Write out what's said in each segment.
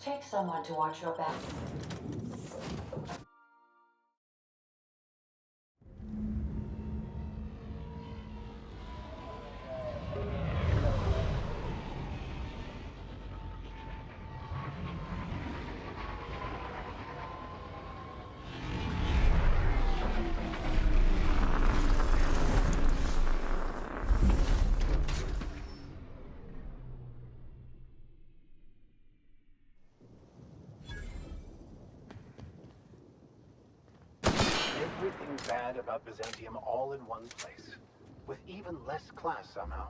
Take someone to watch your back. Everything bad about Byzantium all in one place, with even less class somehow.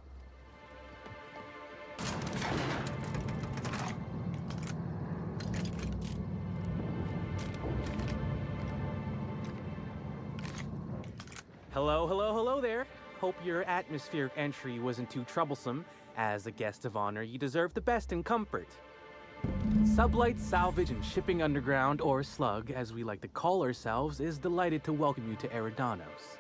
Hello, hello, hello there. Hope your atmospheric entry wasn't too troublesome. As a guest of honor, you deserve the best in comfort. Sublight Salvage and Shipping Underground, or Slug, as we like to call ourselves, is delighted to welcome you to Eridanos.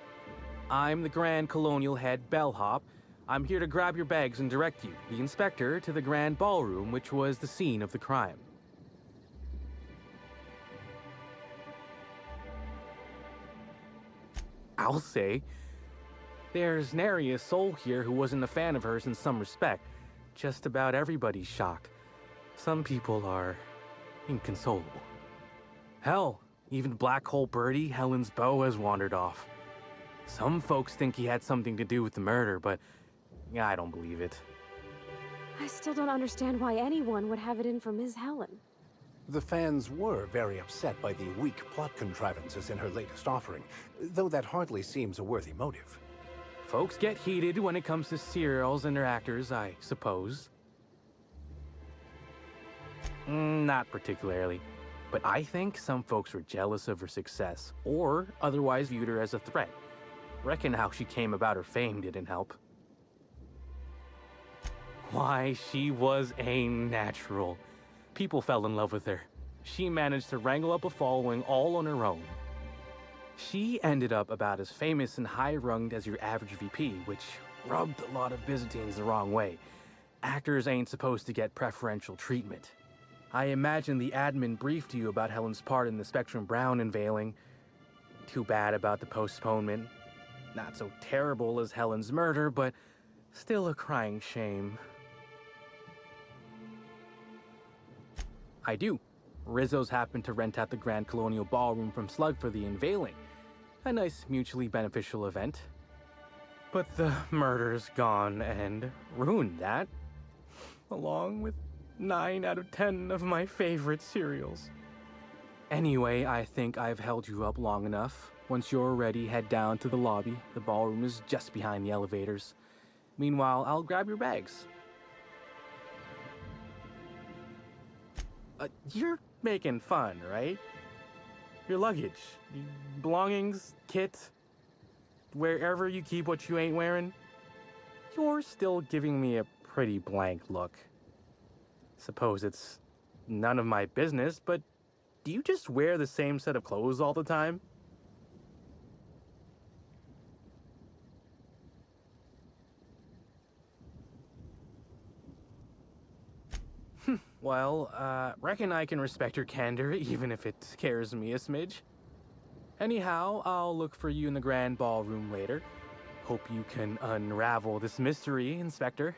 I'm the Grand Colonial Head Bellhop. I'm here to grab your bags and direct you, the Inspector, to the Grand Ballroom, which was the scene of the crime. I'll say. There's nary a soul here who wasn't a fan of hers in some respect. Just about everybody's shocked. Some people are inconsolable. Hell, even Black Hole Birdie, Helen's beau, has wandered off. Some folks think he had something to do with the murder, but I don't believe it. I still don't understand why anyone would have it in for Ms. Helen. The fans were very upset by the weak plot contrivances in her latest offering, though that hardly seems a worthy motive. Folks get heated when it comes to serials and their actors, I suppose. Not particularly. But I think some folks were jealous of her success, or otherwise viewed her as a threat. Reckon how she came about her fame didn't help. Why, she was a natural. People fell in love with her. She managed to wrangle up a following all on her own. She ended up about as famous and high-runged as your average VP, which rubbed a lot of Byzantines the wrong way. Actors ain't supposed to get preferential treatment. I imagine the admin briefed you about Helen's part in the Spectrum Brown unveiling. Too bad about the postponement. Not so terrible as Helen's murder, but still a crying shame. I do. Rizzo's happened to rent out the Grand Colonial Ballroom from Slug for the unveiling. A nice mutually beneficial event. But the murder's gone and ruined that, along with 9 out of 10 of my favorite cereals. Anyway, I think I've held you up long enough. Once you're ready, head down to the lobby. The ballroom is just behind the elevators. Meanwhile, I'll grab your bags. You're making fun, right? Your luggage, belongings, kit, wherever you keep what you ain't wearing. You're still giving me a pretty blank look. Suppose it's none of my business, but do you just wear the same set of clothes all the time? Well, reckon I can respect your candor, even if it scares me a smidge. Anyhow, I'll look for you in the Grand Ballroom later. Hope you can unravel this mystery, Inspector.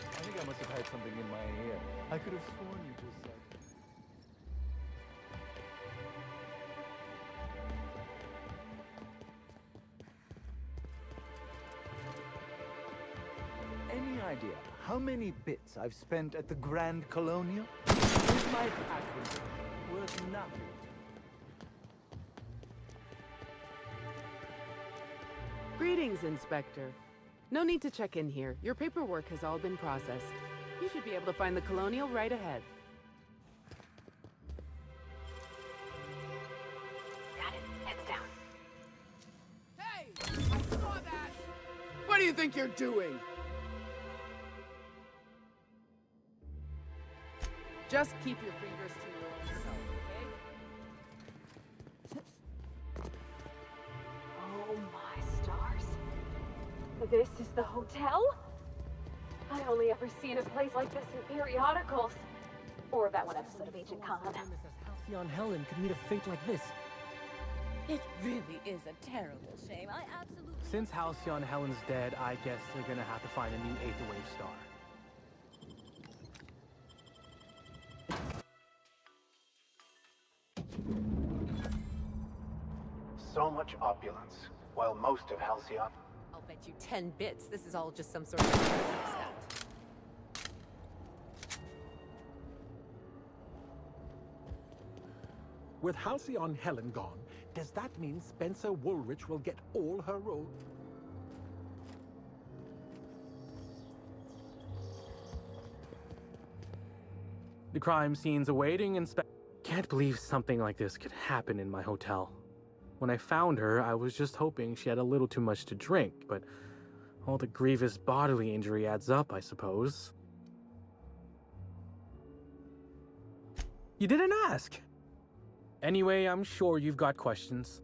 I think I must have had something in my ear. I could have sworn you just said... Any idea how many bits I've spent at the Grand Colonial? Is my patronage worth nothing? Greetings, Inspector. No need to check in here. Your paperwork has all been processed. You should be able to find the Colonial right ahead. Got it. Heads down. you think you're doing? Just keep your fingers to yourself, okay? Oh my stars. This is the hotel? I only ever seen a place like this in periodicals. Or that one episode of Agent Khan. Halcyon Helen could meet a fate like this. It really is a terrible shame. I absolutely... Since Halcyon Helen's dead, I guess they're gonna have to find a new Aetherwave star. So much opulence, while most of Halcyon... I'll bet you 10 bits this is all just some sort of stunt. With Halcyon Helen gone, does that mean Spencer Woolrich will get all her roles? The crime scene's awaiting Can't believe something like this could happen in my hotel. When I found her, I was just hoping she had a little too much to drink, but all the grievous bodily injury adds up, I suppose. You didn't ask! Anyway, I'm sure you've got questions.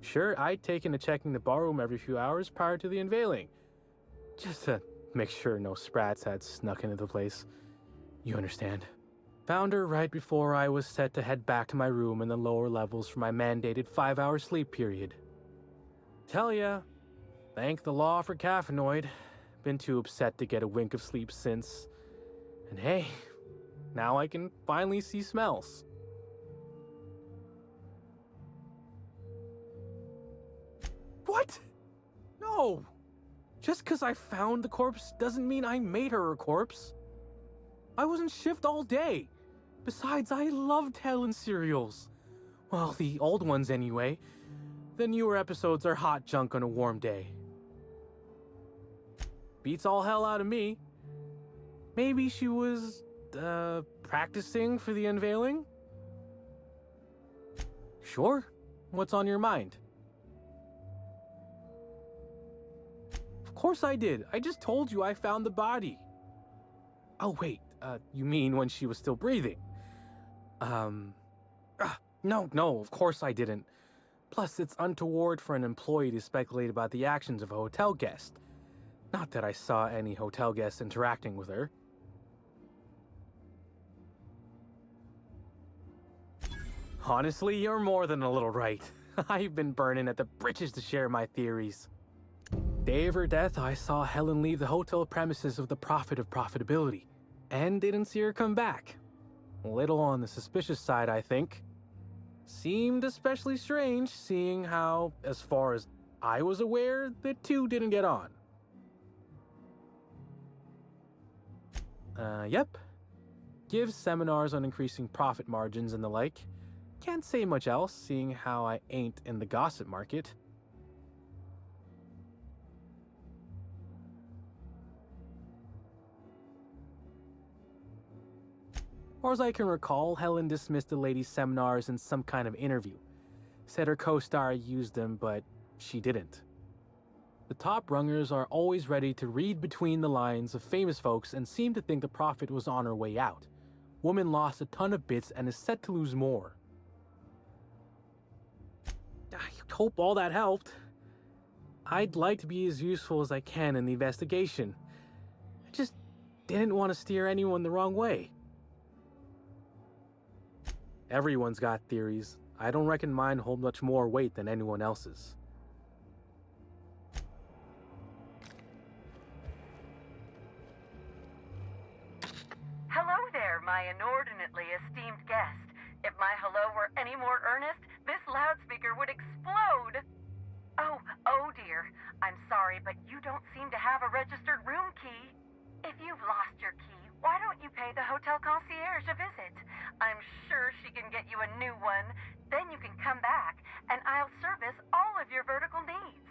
Sure, I'd taken to checking the barroom every few hours prior to the unveiling. Just to make sure no sprats had snuck into the place. You understand. Found her right before I was set to head back to my room in the lower levels for my mandated 5-hour sleep period. Tell ya, thank the law for caffeinoid. Been too upset to get a wink of sleep since. And hey, now I can finally see smells. What? No! Just because I found the corpse doesn't mean I made her a corpse. I was on shift all day. Besides, I loved Helen serials. Well, the old ones anyway. The newer episodes are hot junk on a warm day. Beats all hell out of me. Maybe she was, practicing for the unveiling? Sure. What's on your mind? Of course I did. I just told you I found the body. Oh, wait. You mean when she was still breathing? No, of course I didn't. Plus, it's untoward for an employee to speculate about the actions of a hotel guest. Not that I saw any hotel guests interacting with her. Honestly, you're more than a little right. I've been burning at the britches to share my theories. Day of her death, I saw Helen leave the hotel premises with the profit of profitability, and didn't see her come back. A little on the suspicious side, I think. Seemed especially strange, seeing how, as far as I was aware, the two didn't get on. Yep. Gives seminars on increasing profit margins and the like. Can't say much else, seeing how I ain't in the gossip market. Far as I can recall, Helen dismissed the lady's seminars in some kind of interview. Said her co-star used them, but she didn't. The top rungers are always ready to read between the lines of famous folks and seem to think the profit was on her way out. Woman lost a ton of bits and is set to lose more. I hope all that helped. I'd like to be as useful as I can in the investigation. I just didn't want to steer anyone the wrong way. Everyone's got theories. I don't reckon mine hold much more weight than anyone else's. Hello there, my inordinately esteemed guest. If my hello were any more earnest, this loudspeaker would explode. Oh dear. I'm sorry, but you don't seem to have a registered room key. If you've lost your key, why don't you pay the hotel concierge a visit? I'm sure she can get you a new one. Then you can come back, and I'll service all of your vertical needs.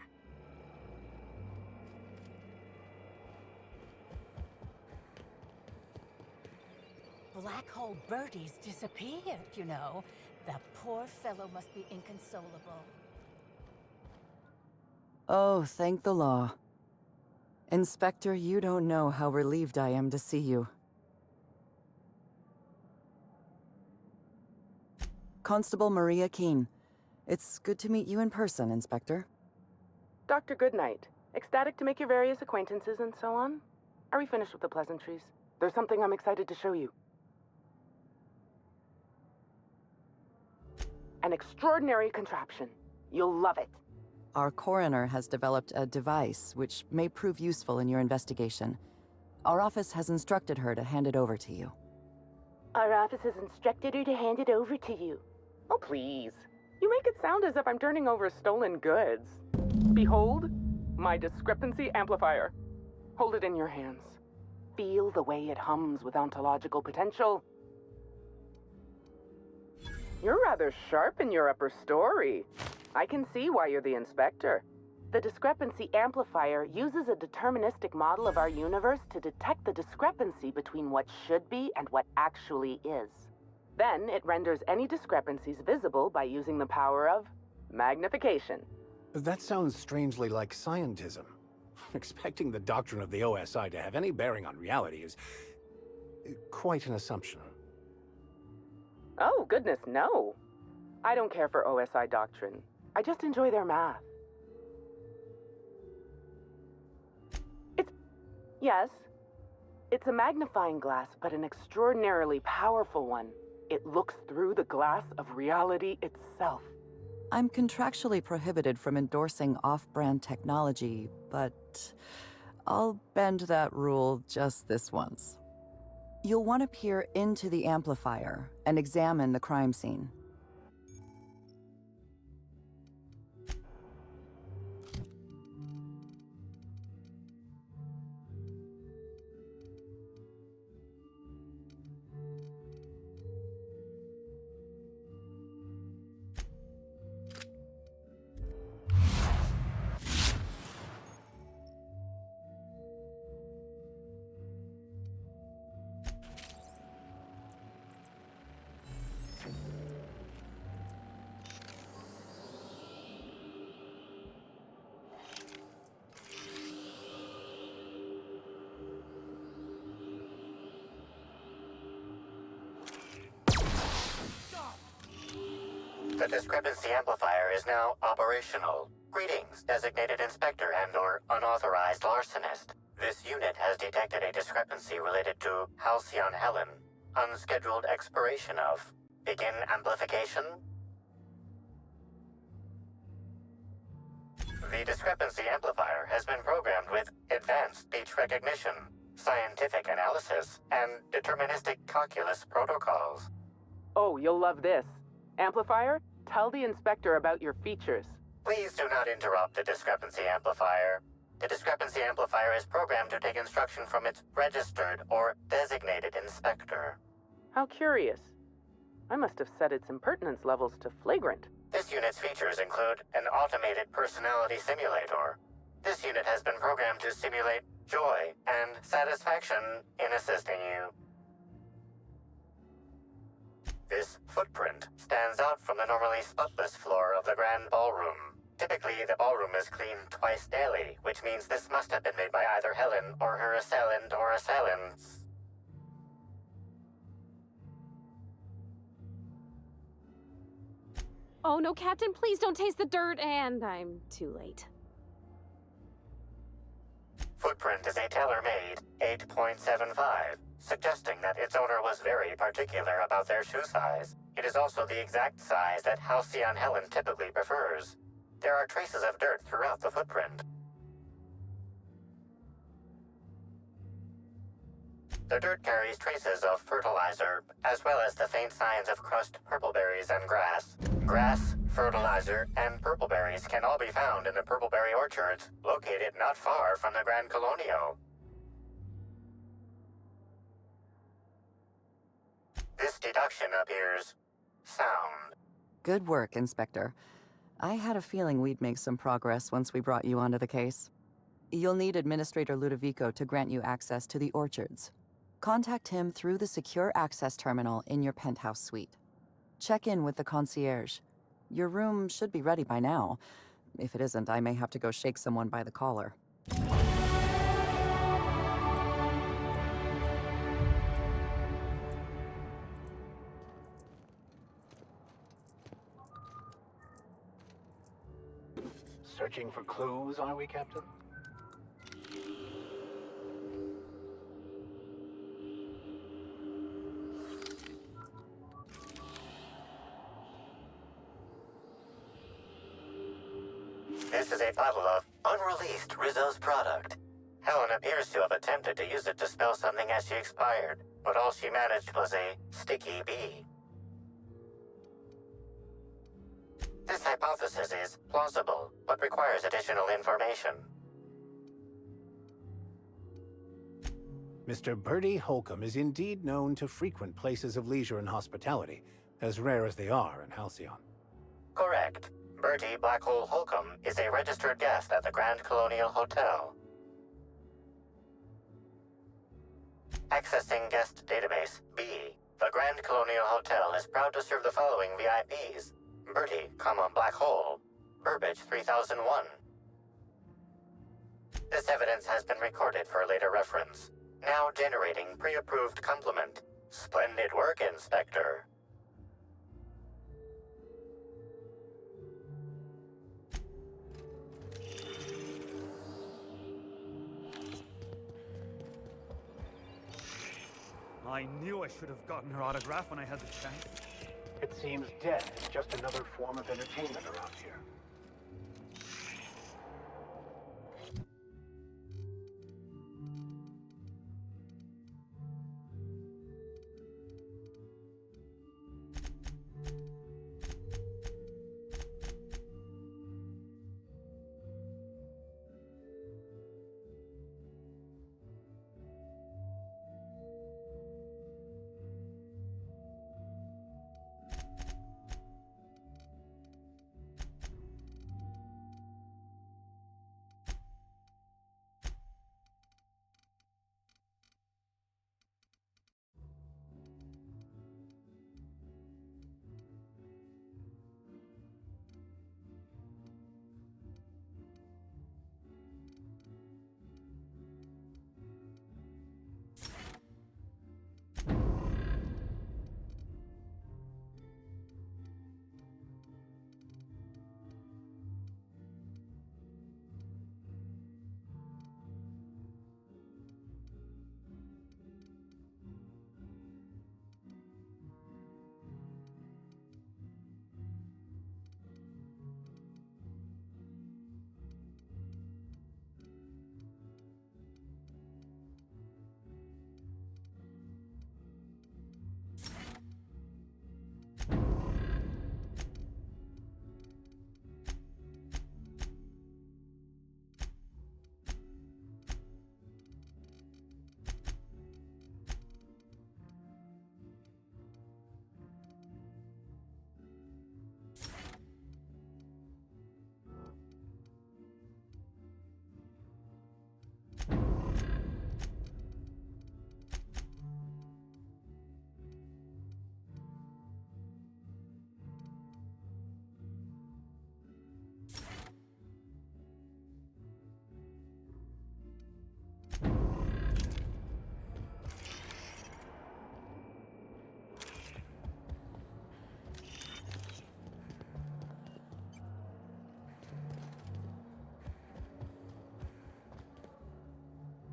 Black hole birdies disappeared, you know. That poor fellow must be inconsolable. Oh, thank the law. Inspector, you don't know how relieved I am to see you. Constable Maria Keene. It's good to meet you in person, Inspector. Dr. Goodnight. Ecstatic to make your various acquaintances and so on. Are we finished with the pleasantries? There's something I'm excited to show you. An extraordinary contraption. You'll love it. Our coroner has developed a device which may prove useful in your investigation. Our office has instructed her to hand it over to you. Our office has instructed her to hand it over to you. Oh, please. You make it sound as if I'm turning over stolen goods. Behold, my discrepancy amplifier. Hold it in your hands. Feel the way it hums with ontological potential. You're rather sharp in your upper story. I can see why you're the inspector. The discrepancy amplifier uses a deterministic model of our universe to detect the discrepancy between what should be and what actually is. Then it renders any discrepancies visible by using the power of magnification. That sounds strangely like scientism. Expecting the doctrine of the OSI to have any bearing on reality is quite an assumption. Oh, goodness, no. I don't care for OSI doctrine. I just enjoy their math. Yes. It's a magnifying glass, but an extraordinarily powerful one. It looks through the glass of reality itself. I'm contractually prohibited from endorsing off-brand technology, but I'll bend that rule just this once. You'll want to peer into the amplifier and examine the crime scene. The discrepancy amplifier is now operational. Greetings, designated inspector and/or unauthorized larcenist. This unit has detected a discrepancy related to Halcyon Helen. Unscheduled expiration of. Begin amplification. The discrepancy amplifier has been programmed with advanced speech recognition, scientific analysis, and deterministic calculus protocols. Oh, you'll love this. Amplifier, tell the inspector about your features. Please do not interrupt the discrepancy amplifier. The discrepancy amplifier is programmed to take instruction from its registered or designated inspector. How curious. I must have set its impertinence levels to flagrant. This unit's features include an automated personality simulator. This unit has been programmed to simulate joy and satisfaction in assisting you. This footprint stands out from the normally spotless floor of the grand ballroom. Typically, the ballroom is cleaned twice daily, which means this must have been made by either Helen or her assailant or assailants. Oh no, Captain, please don't taste the dirt, and I'm too late. Footprint is a tailor-made 8.75, suggesting that its owner was very particular about their shoe size. It is also the exact size that Halcyon Helen typically prefers. There are traces of dirt throughout the footprint. The dirt carries traces of fertilizer, as well as the faint signs of crushed purpleberries and grass. Grass, fertilizer, and purpleberries can all be found in the purpleberry orchards, located not far from the Grand Colonial. This deduction appears sound. Good work, Inspector. I had a feeling we'd make some progress once we brought you onto the case. You'll need Administrator Ludovico to grant you access to the orchards. Contact him through the secure access terminal in your penthouse suite. check in with the concierge. Your room should be ready by now. If it isn't, I may have to go shake someone by the collar. Searching for clues, are we, Captain? This is a bottle of unreleased Rizzo's product. Helen appears to have attempted to use it to spell something as she expired, but all she managed was a sticky bee. This hypothesis is plausible, but requires additional information. Mr. Bertie Holcomb is indeed known to frequent places of leisure and hospitality, as rare as they are in Halcyon. Correct. Bertie Blackhole Holcomb is a registered guest at the Grand Colonial Hotel. Accessing guest database B. The Grand Colonial Hotel is proud to serve the following VIPs. Bertie, Blackhole, Burbage 3001. This evidence has been recorded for later reference. Now generating pre-approved compliment. Splendid work, Inspector. I knew I should have gotten her autograph when I had the chance. It seems death is just another form of entertainment around here.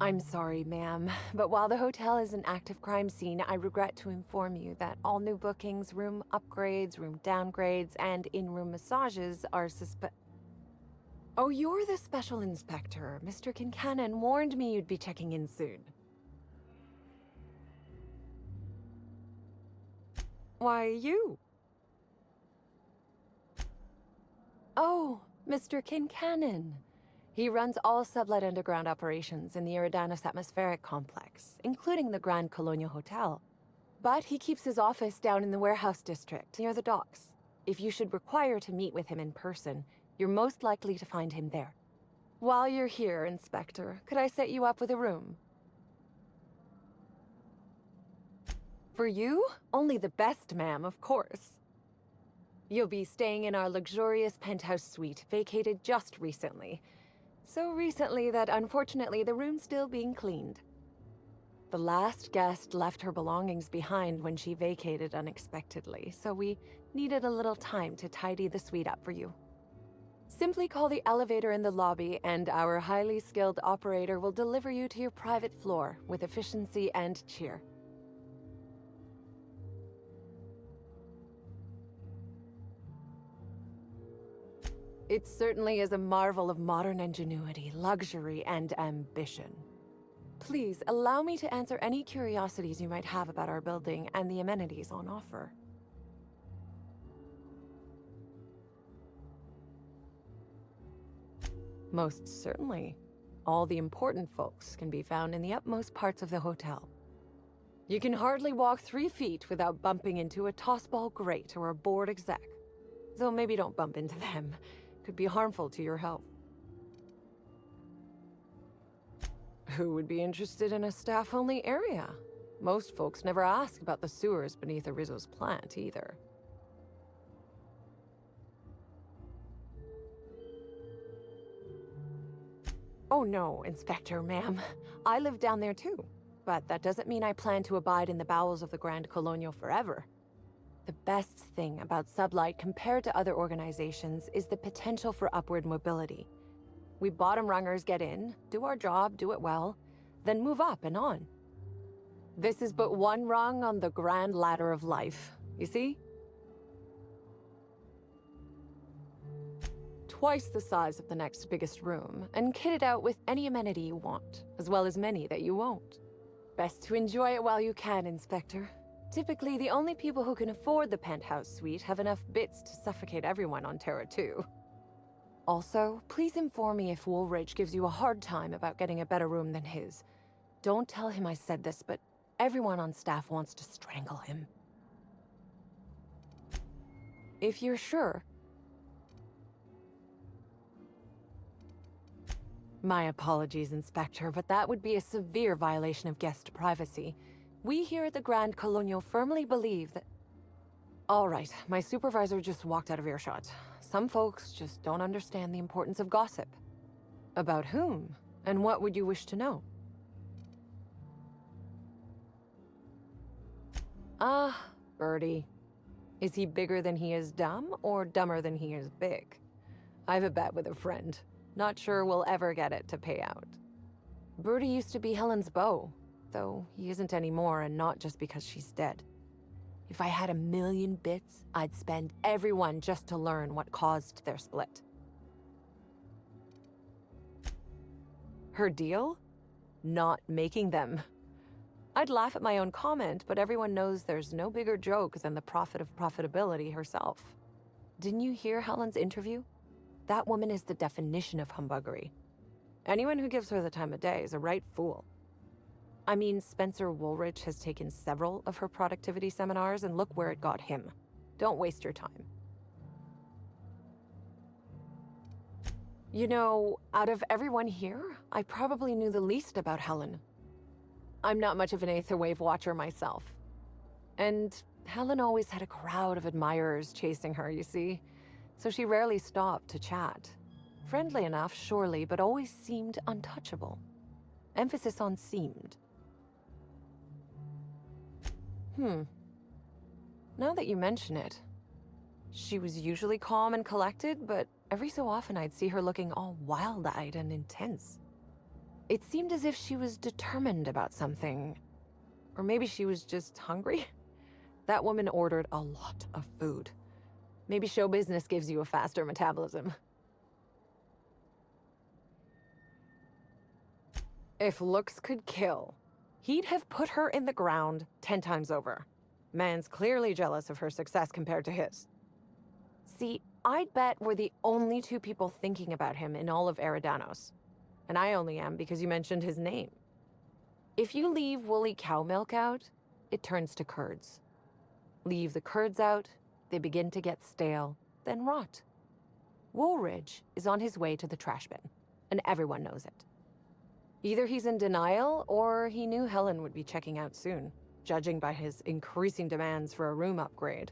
I'm sorry, ma'am, but while the hotel is an active crime scene, I regret to inform you that all new bookings, room upgrades, room downgrades, and in-room massages are Oh, you're the special inspector. Mr. Kincannon warned me you'd be checking in soon. Why, you? Oh, Mr. Kincannon. He runs all sublet underground operations in the Eridanos Atmospheric Complex, including the Grand Colonial Hotel. But he keeps his office down in the warehouse district, near the docks. If you should require to meet with him in person, you're most likely to find him there. While you're here, Inspector, could I set you up with a room? For you? Only the best, ma'am, of course. You'll be staying in our luxurious penthouse suite, vacated just recently. So recently that unfortunately the room's still being cleaned. The last guest left her belongings behind when she vacated unexpectedly, so we needed a little time to tidy the suite up for you. Simply call the elevator in the lobby and our highly skilled operator will deliver you to your private floor with efficiency and cheer. It certainly is a marvel of modern ingenuity, luxury, and ambition. Please allow me to answer any curiosities you might have about our building and the amenities on offer. Most certainly. All the important folks can be found in the utmost parts of the hotel. You can hardly walk 3 feet without bumping into a tossball grate or a bored exec. Though maybe don't bump into them. Could be harmful to your health. Who would be interested in a staff-only area? Most folks never ask about the sewers beneath Arizo's plant, either. Oh no, Inspector, ma'am. I live down there too. But that doesn't mean I plan to abide in the bowels of the Grand Colonial forever. The best thing about Sublight compared to other organizations is the potential for upward mobility. We bottom rungers get in, do our job, do it well, then move up and on. This is but one rung on the grand ladder of life, you see? Twice the size of the next biggest room, and kitted out with any amenity you want, as well as many that you won't. Best to enjoy it while you can, Inspector. Typically, the only people who can afford the penthouse suite have enough bits to suffocate everyone on Terra 2. Also, please inform me if Woolridge gives you a hard time about getting a better room than his. Don't tell him I said this, but everyone on staff wants to strangle him. If you're sure... My apologies, Inspector, but that would be a severe violation of guest privacy. We here at the Grand Colonial firmly believe that... All right, my supervisor just walked out of earshot. Some folks just don't understand the importance of gossip. About whom? And what would you wish to know? Ah, Birdie. Is he bigger than he is dumb, or dumber than he is big? I've a bet with a friend. Not sure we'll ever get it to pay out. Birdie used to be Helen's beau, though he isn't anymore, and not just because she's dead. If I had 1,000,000 bits, I'd spend every one just to learn what caused their split. Her deal? Not making them. I'd laugh at my own comment, but everyone knows there's no bigger joke than the prophet of profitability herself. Didn't you hear Helen's interview? That woman is the definition of humbuggery. Anyone who gives her the time of day is a right fool. I mean, Spencer Woolridge has taken several of her productivity seminars, and look where it got him. Don't waste your time. You know, out of everyone here, I probably knew the least about Helen. I'm not much of an Aetherwave watcher myself. And Helen always had a crowd of admirers chasing her, you see? So she rarely stopped to chat. Friendly enough, surely, but always seemed untouchable. Emphasis on seemed. Now that you mention it, she was usually calm and collected, but every so often I'd see her looking all wild-eyed and intense. It seemed as if she was determined about something. Or maybe she was just hungry? That woman ordered a lot of food. Maybe show business gives you a faster metabolism. If looks could kill, he'd have put her in the ground 10 times over. Man's clearly jealous of her success compared to his. See, I'd bet we're the only 2 people thinking about him in all of Eridanos. And I only am because you mentioned his name. If you leave woolly cow milk out, it turns to curds. Leave the curds out, they begin to get stale, then rot. Woolridge is on his way to the trash bin, and everyone knows it. Either he's in denial, or he knew Helen would be checking out soon, judging by his increasing demands for a room upgrade.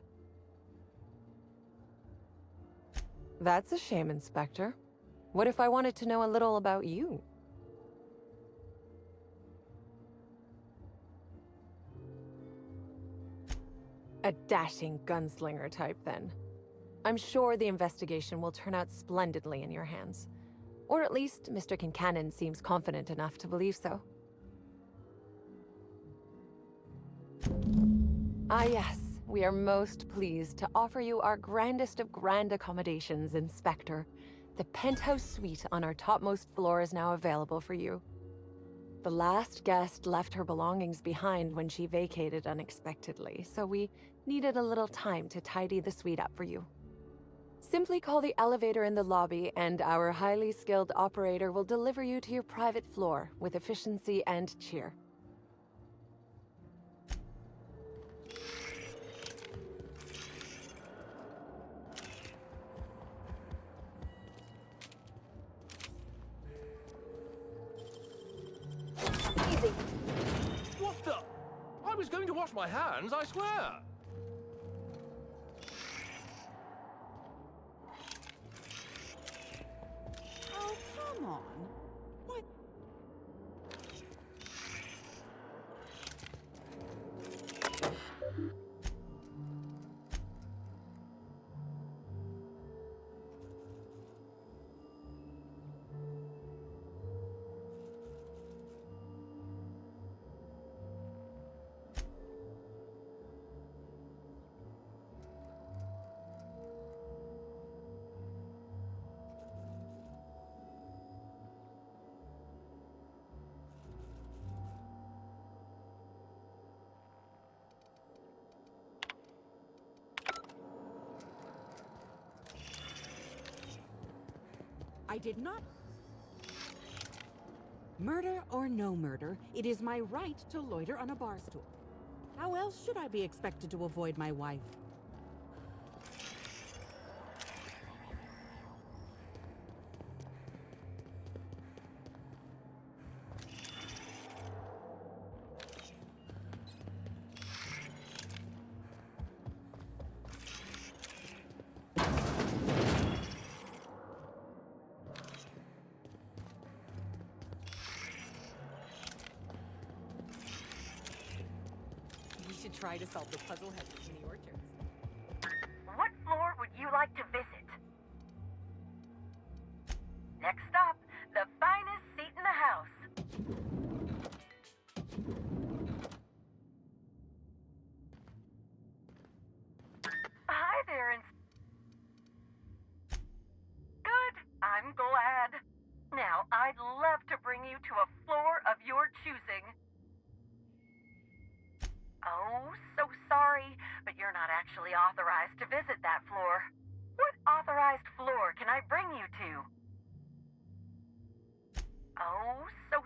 That's a shame, Inspector. What if I wanted to know a little about you? A dashing gunslinger type, then. I'm sure the investigation will turn out splendidly in your hands. Or at least Mr. Kincannon seems confident enough to believe so. Ah yes, we are most pleased to offer you our grandest of grand accommodations, Inspector. The penthouse suite on our topmost floor is now available for you. The last guest left her belongings behind when she vacated unexpectedly, so we needed a little time to tidy the suite up for you. Simply call the elevator in the lobby and our highly skilled operator will deliver you to your private floor with efficiency and cheer. Easy. What the? I was going to wash my hands, I swear. Oh, come on. What? I did not. Murder or no murder, it is my right to loiter on a bar stool. How else should I be expected to avoid my wife? We should try to solve the puzzle hedges in the orchards. What floor would you like to visit? Next stop, the finest seat in the house. Hi there, Good, I'm glad. Now, I'd love to bring you to a floor of your choosing. Oh, so sorry, but you're not actually authorized to visit that floor. What authorized floor can I bring you to? Oh, so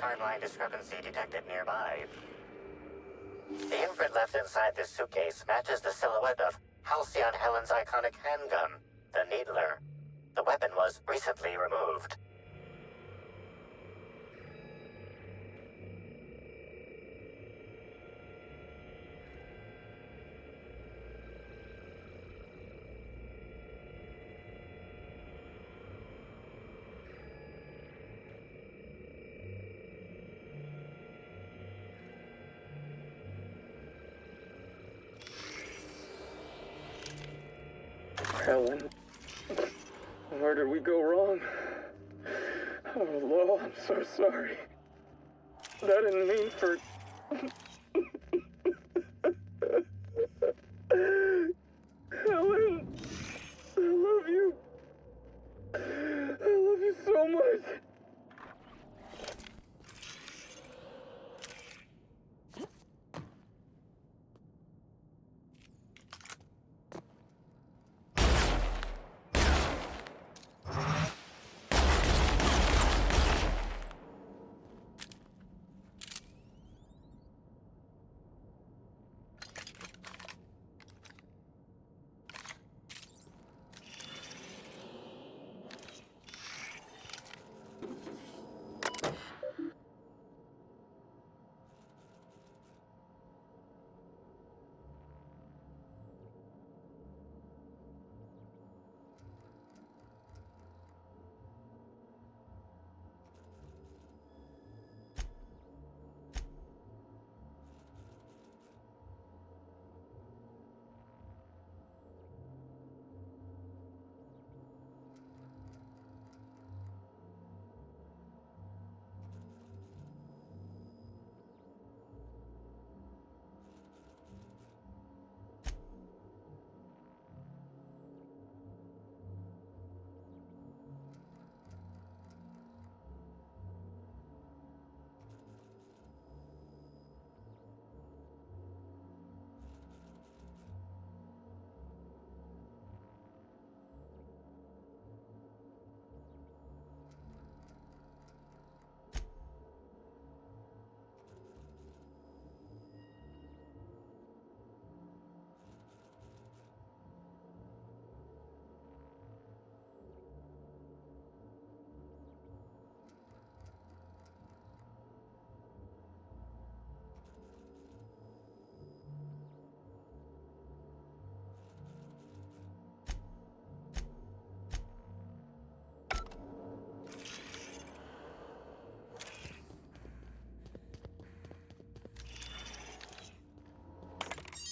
timeline discrepancy detected nearby. The imprint left inside this suitcase matches the silhouette of Halcyon Helen's iconic handgun, the Needler. The weapon was recently removed. Helen, where did we go wrong? Oh, Lo, I'm so sorry. I didn't mean for... Helen, I love you. I love you so much.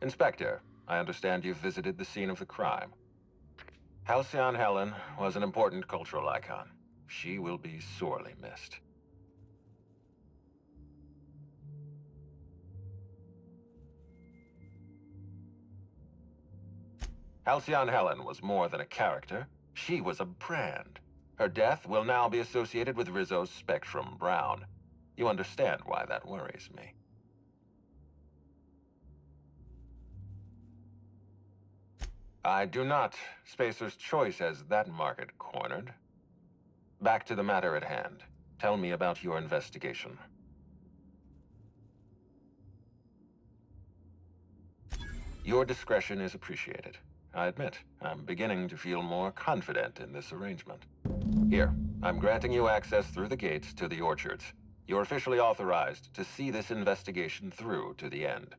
Inspector, I understand you've visited the scene of the crime. Halcyon Helen was an important cultural icon. She will be sorely missed. Halcyon Helen was more than a character. She was a brand. Her death will now be associated with Rizzo's Spectrum Brown. You understand why that worries me. I do not. Spacer's Choice has that market cornered. Back to the matter at hand. Tell me about your investigation. Your discretion is appreciated. I admit, I'm beginning to feel more confident in this arrangement. Here, I'm granting you access through the gates to the orchards. You're officially authorized to see this investigation through to the end.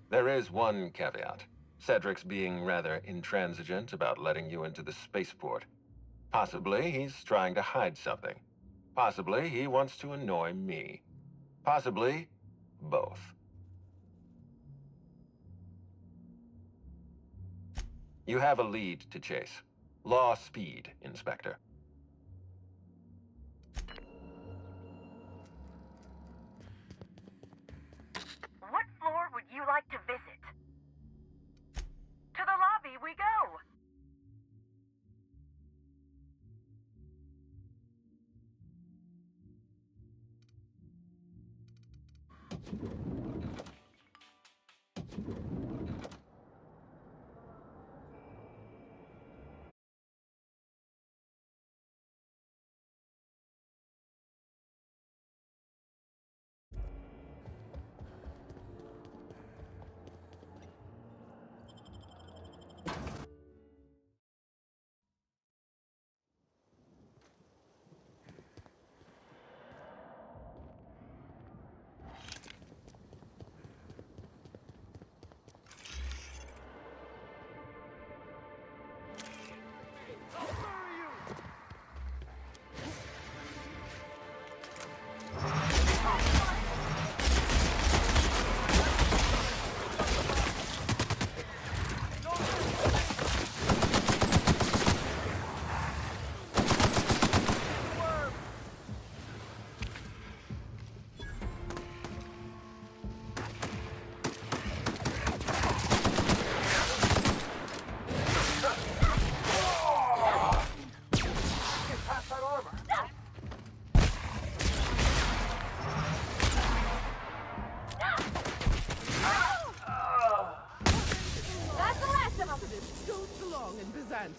There is one caveat. Cedric's being rather intransigent about letting you into the spaceport. Possibly he's trying to hide something. Possibly he wants to annoy me. Possibly both. You have a lead to chase. Law speed, Inspector. What floor would you like to visit? To the lobby we go!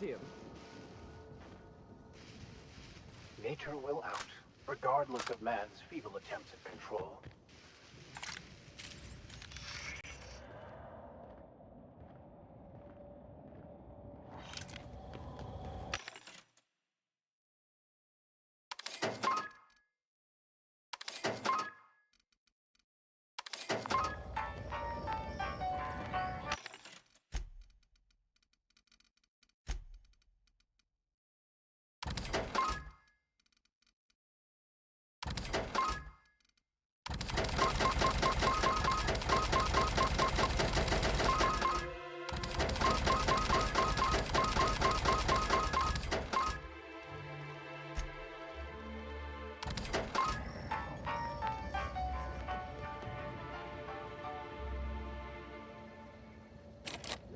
him. Nature will out, regardless of man's feeble attempts at control.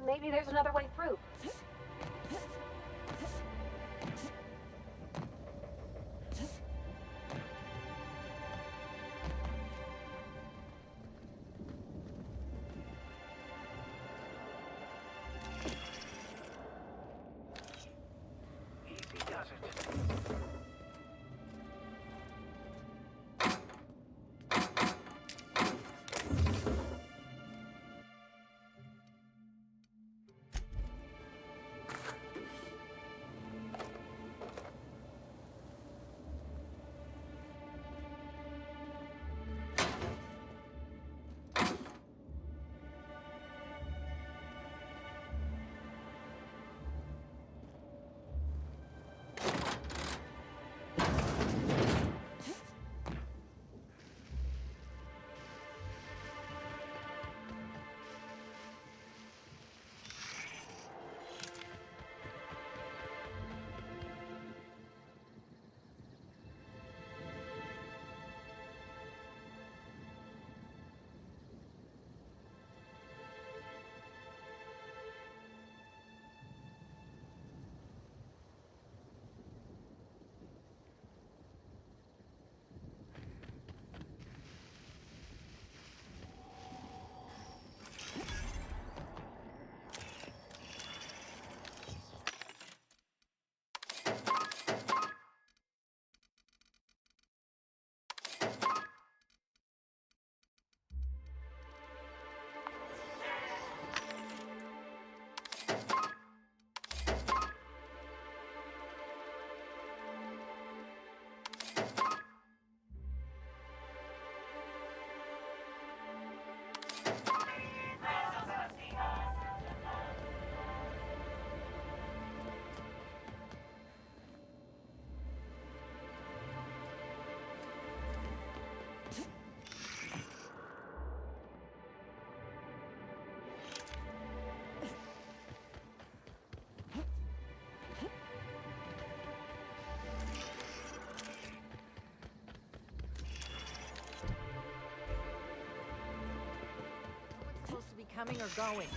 Maybe there's another way through. Easy does it. Coming or going.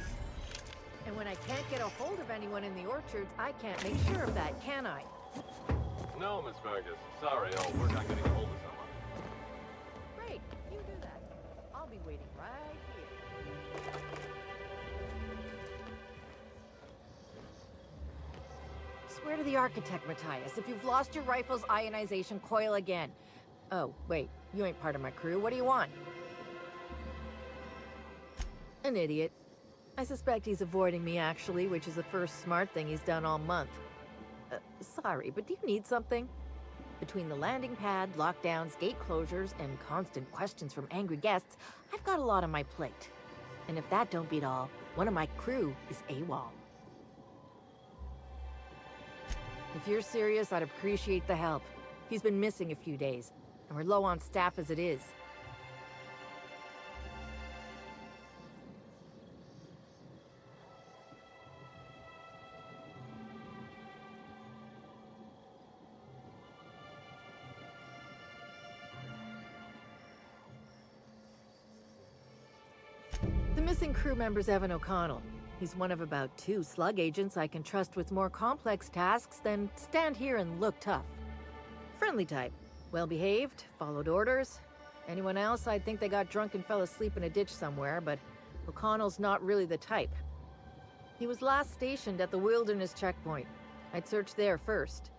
And when I can't get a hold of anyone in the orchards, I can't make sure of that, can I? No, Miss Vargas. Sorry, I'll work on getting a hold of someone. Great, you do that. I'll be waiting right here. Swear to the architect, Matthias, if you've lost your rifle's ionization coil again. Oh, wait, you ain't part of my crew. What do you want? An idiot. I suspect he's avoiding me, actually, which is the first smart thing he's done all month. Sorry, but do you need something? Between the landing pad, lockdowns, gate closures, and constant questions from angry guests, I've got a lot on my plate. And if that don't beat all, one of my crew is AWOL. If you're serious, I'd appreciate the help. He's been missing a few days, and we're low on staff as it is. The missing crew member's Evan O'Connell. He's one of about 2 slug agents I can trust with more complex tasks than stand here and look tough. Friendly type. Well-behaved, followed orders. Anyone else, I'd think they got drunk and fell asleep in a ditch somewhere, but O'Connell's not really the type. He was last stationed at the Wilderness Checkpoint, I'd search there first.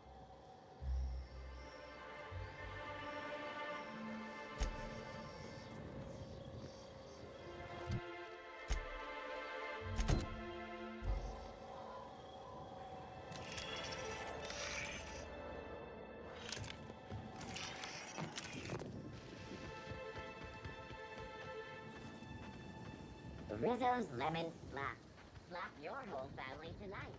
Rizzo's Lemon Slap. Slap your whole family tonight.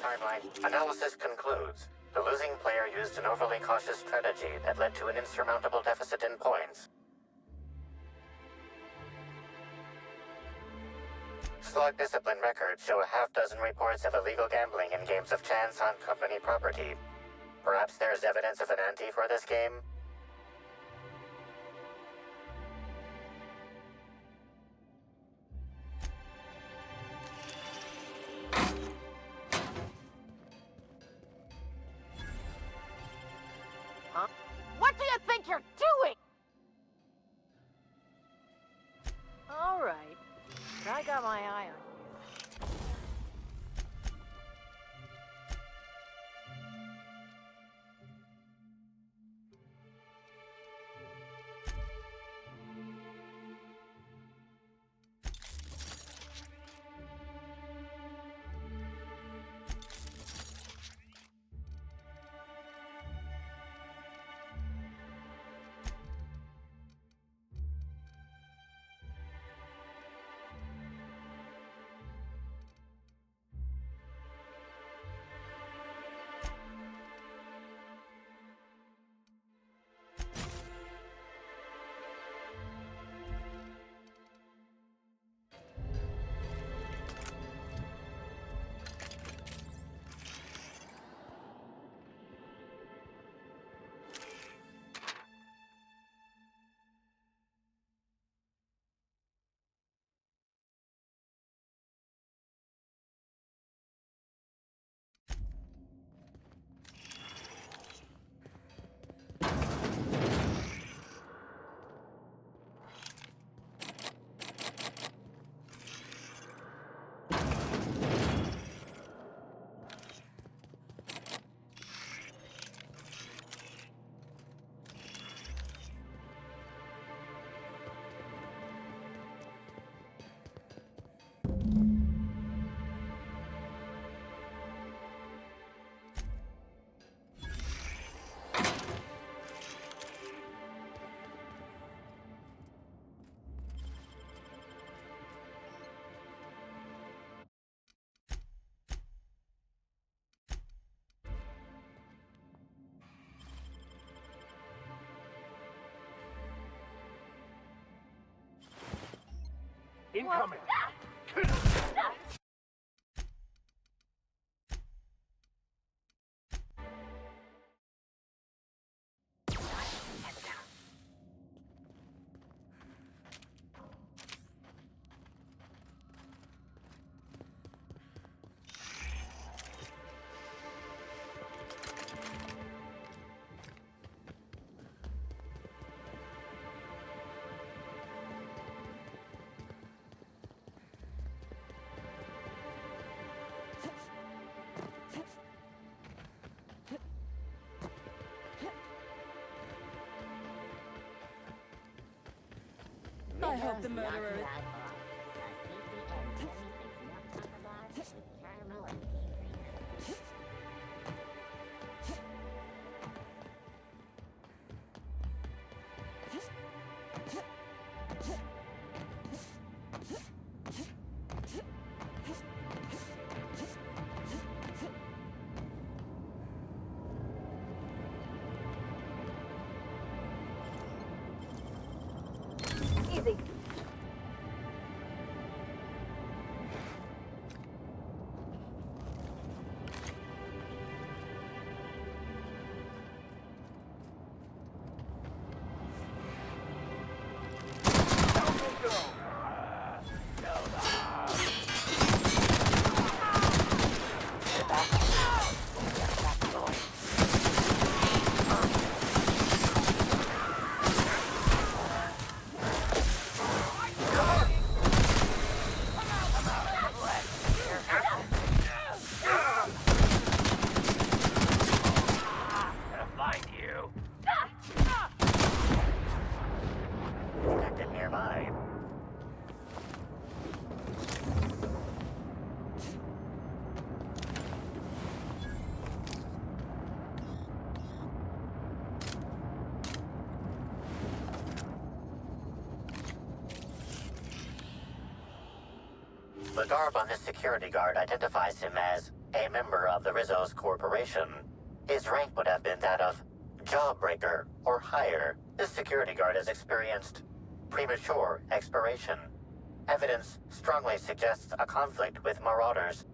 Timeline. Analysis concludes. The losing player used an overly cautious strategy that led to an insurmountable deficit in points. Slug discipline records show a half-dozen reports of illegal gambling in games of chance on company property. Perhaps there's evidence of an ante for this game? Huh? What do you think you're doing? All right. I got my eye on you. Incoming! I hope the murderer is... Easy. Detected nearby. The garb on this security guard identifies him as a member of the Rizzo's Corporation. His rank would have been that of Jawbreaker or higher. This security guard has experienced premature expiration. Evidence strongly suggests a conflict with Marauders.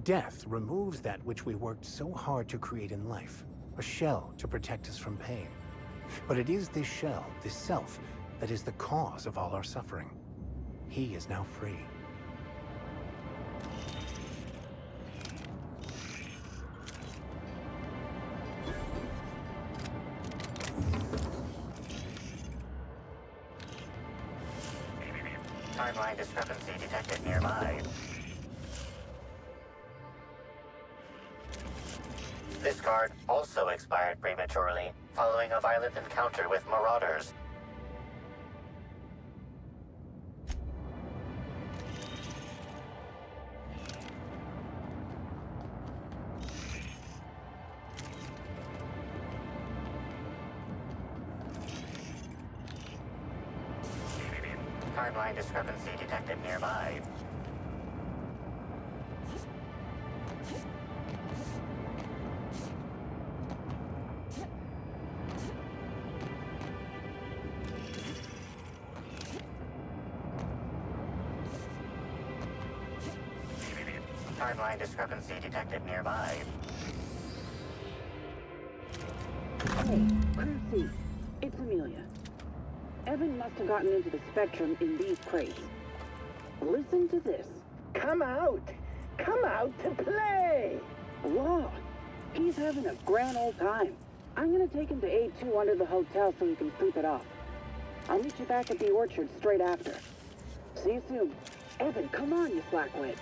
Death removes that which we worked so hard to create in life, a shell to protect us from pain. But it is this shell, this self, that is the cause of all our suffering. He is now free. Timeline discrepancy detected nearby. This card also expired prematurely, following a violent encounter with Marauders. Timeline discrepancy detected nearby. Timeline discrepancy detected nearby. Hey, Percy, it's Amelia. Evan must have gotten into the Spectrum in these crates. Listen to this. Come out! Come out to play! Law, he's having a grand old time. I'm gonna take him to A2 under the hotel so he can sleep it off. I'll meet you back at the orchard straight after. See you soon. Evan, come on, you slackwit.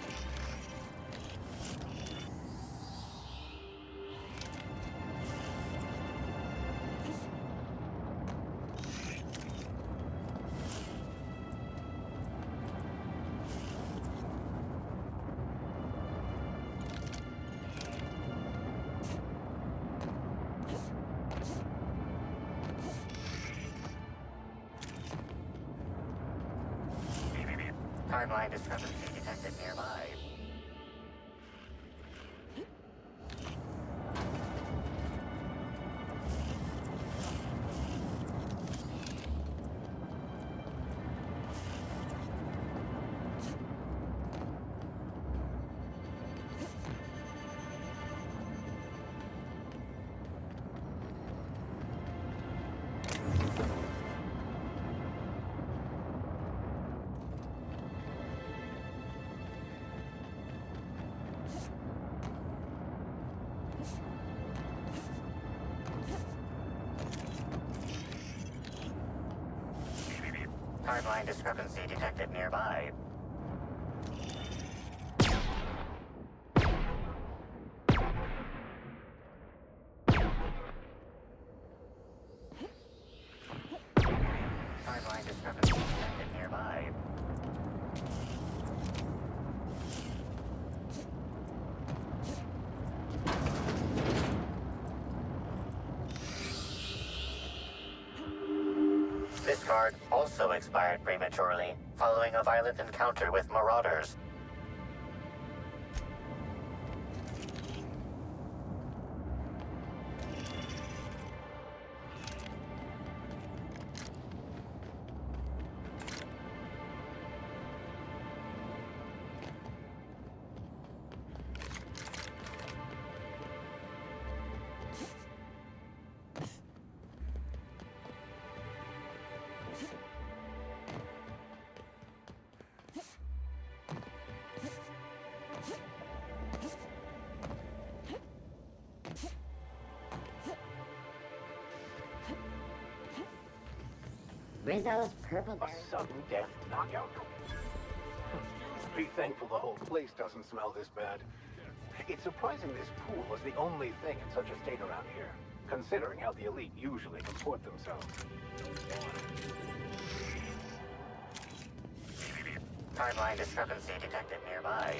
Timeline discrepancy detected nearby. Timeline discrepancy detected nearby. This card also expired prematurely, following a violent encounter with marauders. Rizzo's purple berry. A sudden death knockout. Be thankful the whole place doesn't smell this bad. It's surprising this pool was the only thing in such a state around here, considering how the elite usually comport themselves. Timeline discrepancy detected nearby.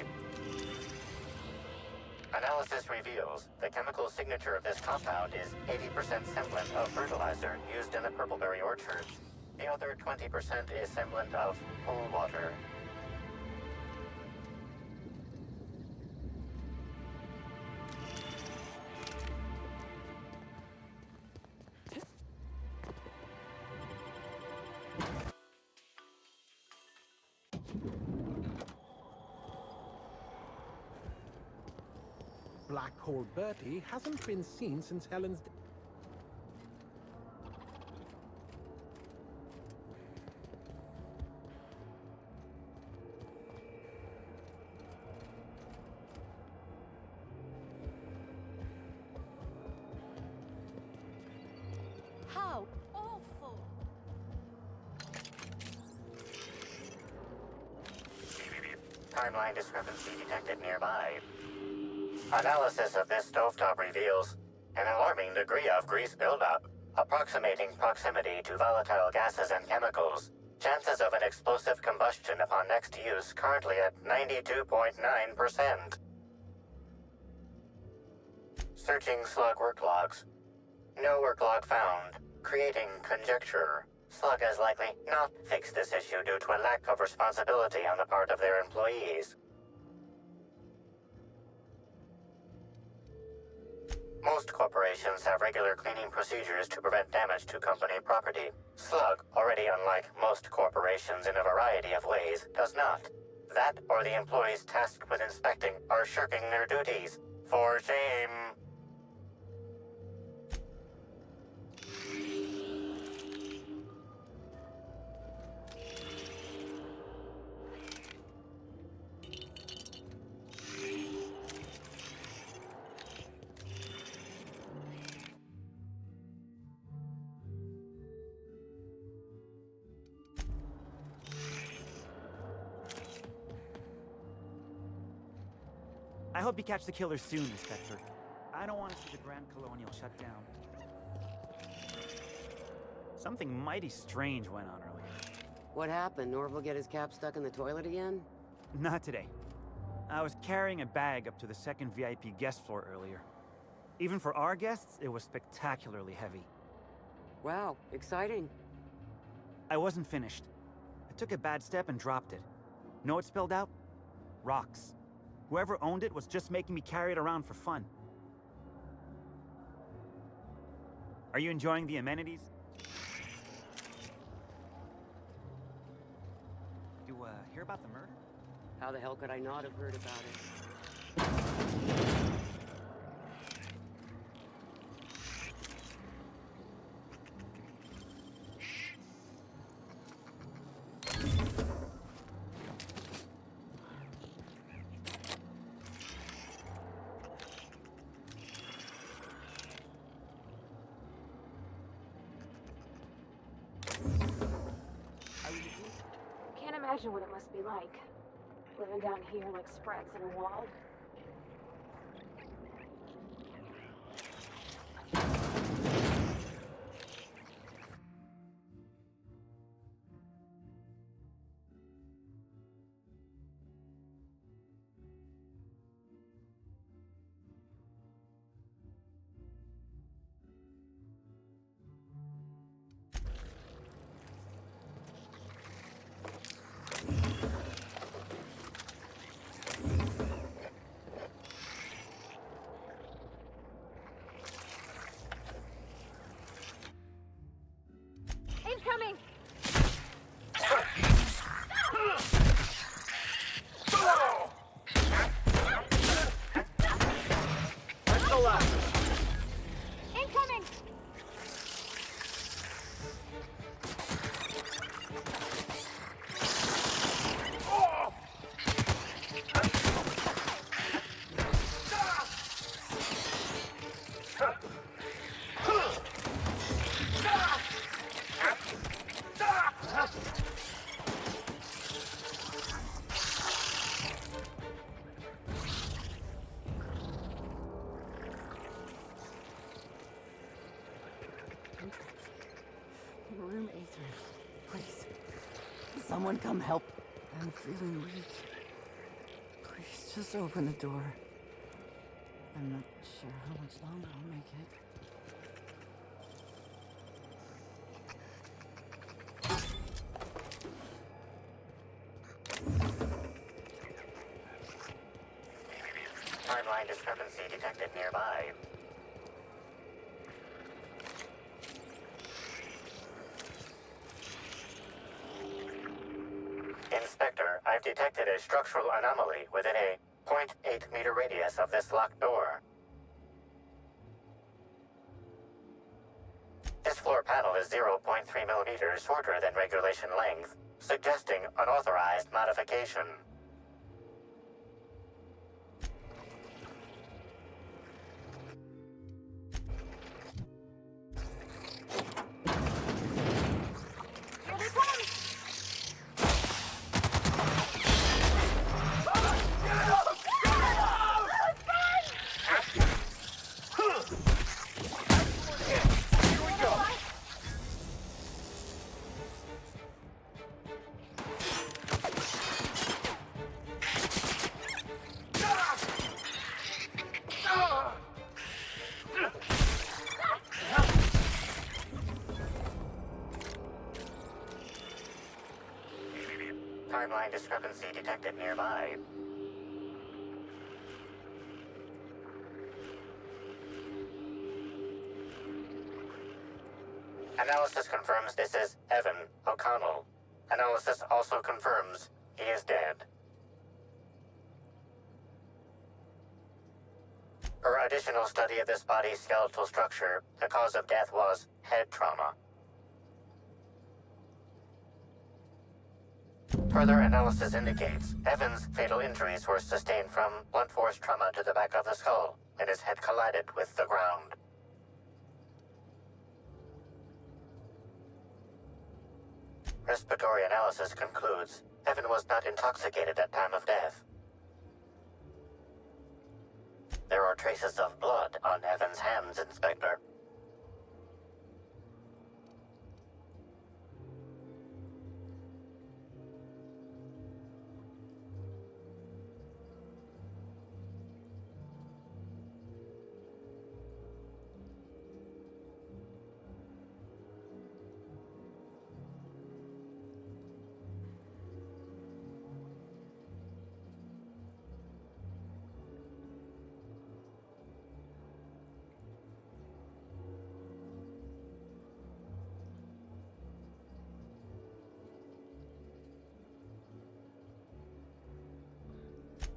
Analysis reveals the chemical signature of this compound is 80% semblant of fertilizer used in the purpleberry orchards. The other 20% is semblant of pool water. Black Hole Bertie hasn't been seen since Helen's... How awful! Timeline discrepancy detected nearby. Analysis of this stovetop reveals an alarming degree of grease buildup, approximating proximity to volatile gases and chemicals. Chances of an explosive combustion upon next use currently at 92.9%. Searching slug work logs. No work log found, creating conjecture. Slug has likely not fixed this issue due to a lack of responsibility on the part of their employees. Most corporations have regular cleaning procedures to prevent damage to company property. Slug, already unlike most corporations in a variety of ways, does not. That or the employees tasked with inspecting are shirking their duties. For shame. I hope you catch the killer soon, Inspector. I don't want to see the Grand Colonial shut down. Something mighty strange went on earlier. What happened? Norval get his cap stuck in the toilet again? Not today. I was carrying a bag up to the second VIP guest floor earlier. Even for our guests, it was spectacularly heavy. Wow, exciting. I wasn't finished. I took a bad step and dropped it. Know what spilled out? Rocks. Whoever owned it was just making me carry it around for fun. Are you enjoying the amenities? You, hear about the murder? How the hell could I not have heard about it? Can't imagine what it must be like, living down here like sprats in a wall. all that? Incoming! Room A3. Please. Someone come help. I'm feeling weak. Please, just open the door. I'm not sure how much longer I'll make it. Timeline discrepancy detected nearby. Inspector, I've detected a structural anomaly within a 0.8 meter radius of this locked door. This floor panel is 0.3 millimeters shorter than regulation length, suggesting unauthorized modification. Timeline discrepancy detected nearby. Analysis confirms this is Evan O'Connell. Analysis also confirms he is dead. Per additional study of this body's skeletal structure, the cause of death was head trauma. Further analysis indicates Evan's fatal injuries were sustained from blunt force trauma to the back of the skull, and his head collided with the ground. Respiratory analysis concludes Evan was not intoxicated at time of death. There are traces of blood on Evan's hands, Inspector.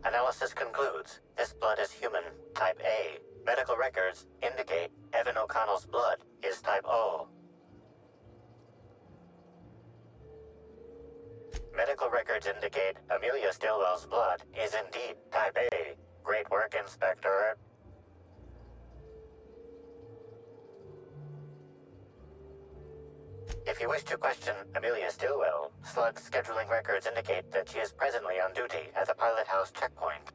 Analysis concludes this blood is human, type A. Medical records indicate Evan O'Connell's blood is type O. Medical records indicate Amelia Stillwell's blood is indeed type A. Great work, Inspector. If you wish to question Amelia Stillwell, Slug's scheduling records indicate that she is presently on duty at the Pilot House checkpoint.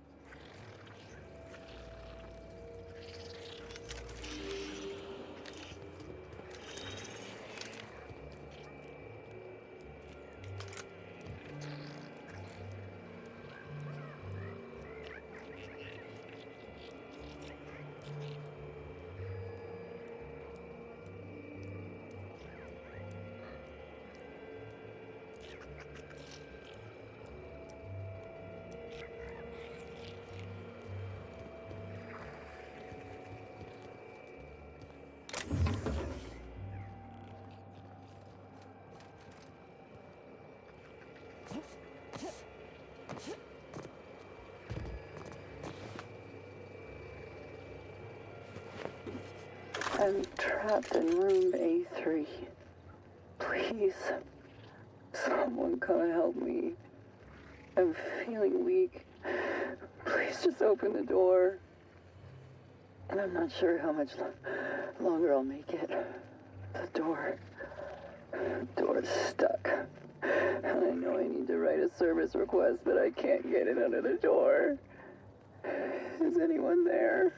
I'm trapped in room A3. Please, someone come help me. I'm feeling weak. Please just open the door. And I'm not sure how much longer I'll make it. The door's stuck. And I know I need to write a service request, but I can't get it under the door. Is anyone there?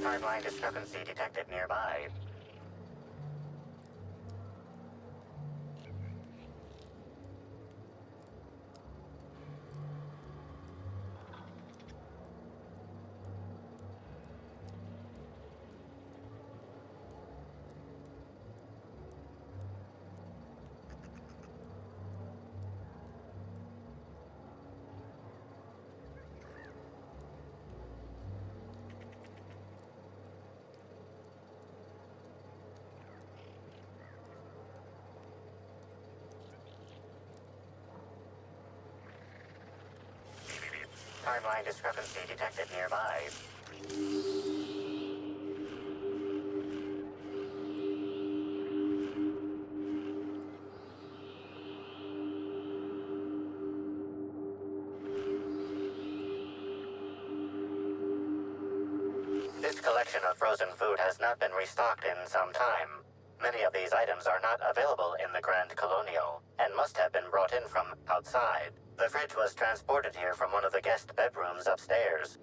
Timeline discrepancy detected nearby. Timeline discrepancy detected nearby. This collection of frozen food has not been restocked in some time. Many of these items are not available in the Grand Colonial, and must have been brought in from outside. The fridge was transported here from one of the guest bedrooms upstairs.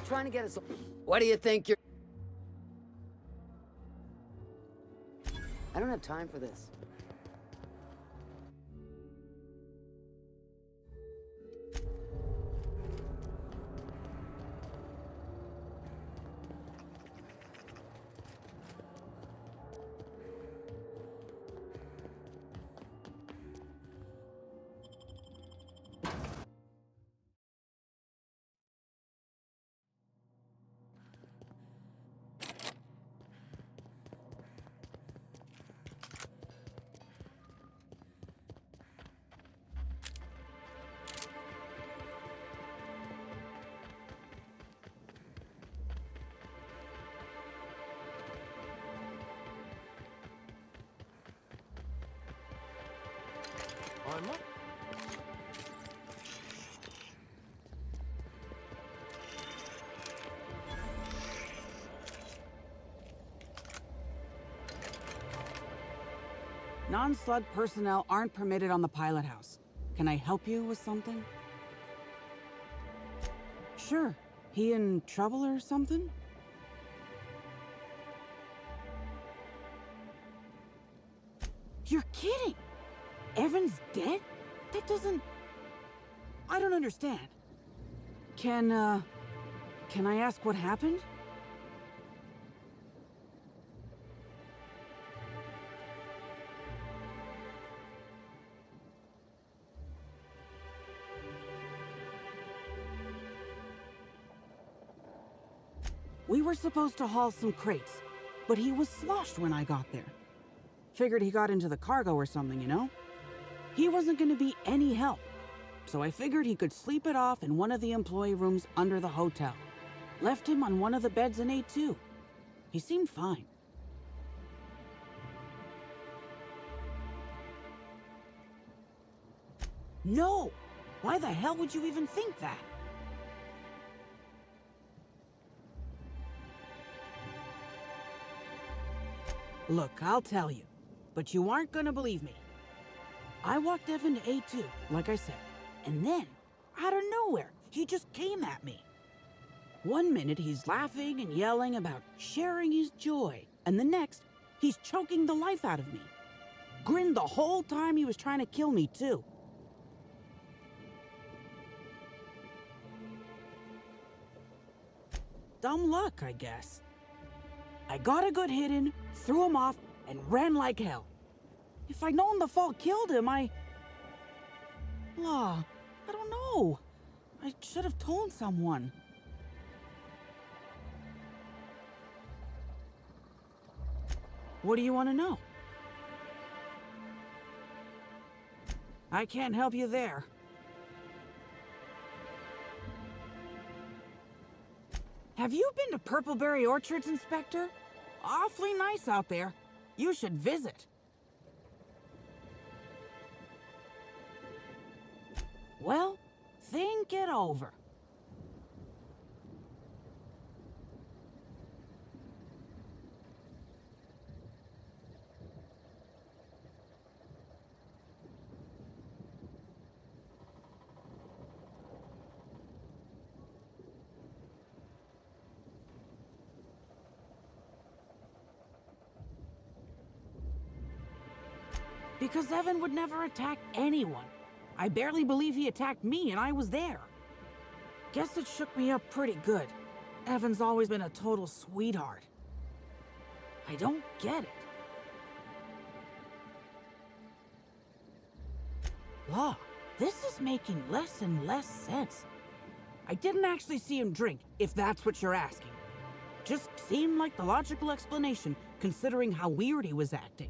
trying to get us... What do you think you're... I don't have time for this. I'm not. Non-slug personnel aren't permitted on the pilot house. Can I help you with something? Sure. He in trouble or something? You're kidding! Evan's dead? That doesn't... I don't understand. Can I ask what happened? We were supposed to haul some crates, but he was sloshed when I got there. Figured he got into the cargo or something, you know? He wasn't gonna be any help, so I figured he could sleep it off in one of the employee rooms under the hotel. Left him on one of the beds in A2. He seemed fine. No! Why the hell would you even think that? Look, I'll tell you, but you aren't gonna believe me. I walked Evan to A2, like I said, and then, out of nowhere, he just came at me. One minute he's laughing and yelling about sharing his joy, and the next, he's choking the life out of me. Grinned the whole time he was trying to kill me, too. Dumb luck, I guess. I got a good hit in, threw him off, and ran like hell. If I'd known the fall killed him, I don't know. I should have told someone. What do you want to know? I can't help you there. Have you been to Purpleberry Orchards, Inspector? Awfully nice out there. You should visit. Well, think it over. Because Evan would never attack anyone. I barely believe he attacked me, and I was there. Guess it shook me up pretty good. Evan's always been a total sweetheart. I don't get it. Law, this is making less and less sense. I didn't actually see him drink, if that's what you're asking. Just seemed like the logical explanation, considering how weird he was acting.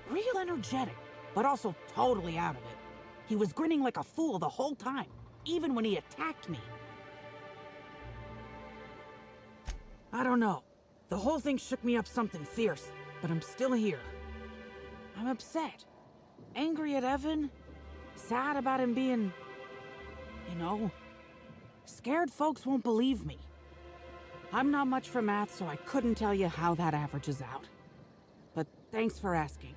Real energetic, but also totally out of it. He was grinning like a fool the whole time, even when he attacked me. I don't know. The whole thing shook me up something fierce, but I'm still here. I'm upset. Angry at Evan. Sad about him being... You know, scared folks won't believe me. I'm not much for math, so I couldn't tell you how that averages out. But thanks for asking.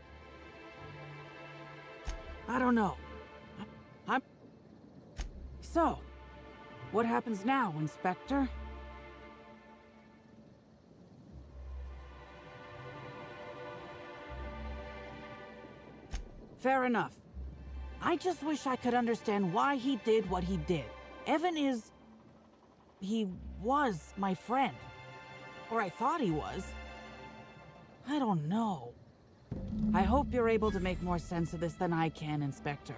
I don't know. I'm... So, what happens now, Inspector? Fair enough. I just wish I could understand why he did what he did. Evan is... He was my friend. Or I thought he was. I don't know. I hope you're able to make more sense of this than I can, Inspector.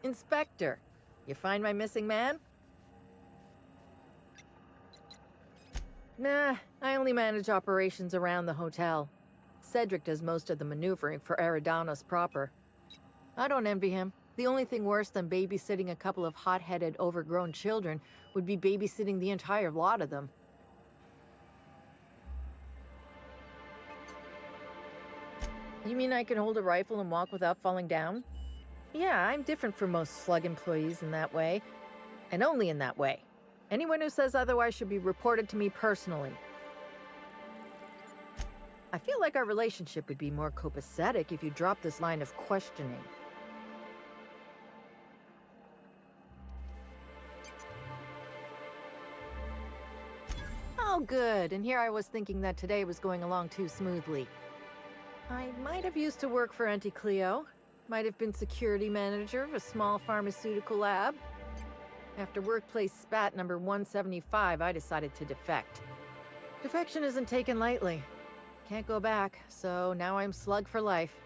Inspector, you find my missing man? Nah, I only manage operations around the hotel. Cedric does most of the maneuvering for Eridanos proper. I don't envy him. The only thing worse than babysitting a couple of hot-headed, overgrown children would be babysitting the entire lot of them. You mean I can hold a rifle and walk without falling down? Yeah, I'm different from most Slug employees in that way. And only in that way. Anyone who says otherwise should be reported to me personally. I feel like our relationship would be more copacetic if you dropped this line of questioning. Oh, good. And here I was thinking that today was going along too smoothly. I might have used to work for Auntie Cleo. Might have been security manager of a small pharmaceutical lab. After workplace spat number 175, I decided to defect. Defection isn't taken lightly. Can't go back, so now I'm Slug for life.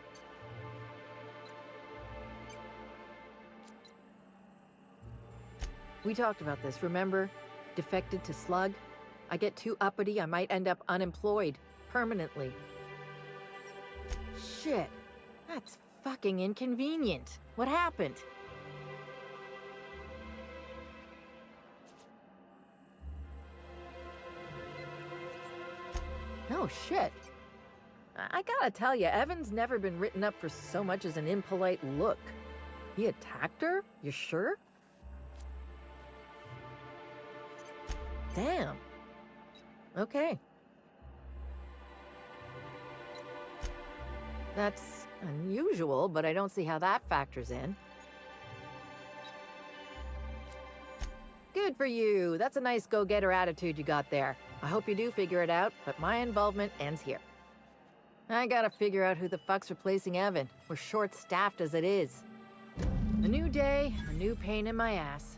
We talked about this, remember? Defected to Slug? I get too uppity, I might end up unemployed. Permanently. Shit. That's fucking inconvenient. What happened? Oh, shit. I gotta tell you, Evan's never been written up for so much as an impolite look. He attacked her? You sure? Damn. Okay. That's unusual, but I don't see how that factors in. Good for you. That's a nice go-getter attitude you got there. I hope you do figure it out, but my involvement ends here. I gotta figure out who the fuck's replacing Evan. We're short-staffed as it is. A new day, a new pain in my ass.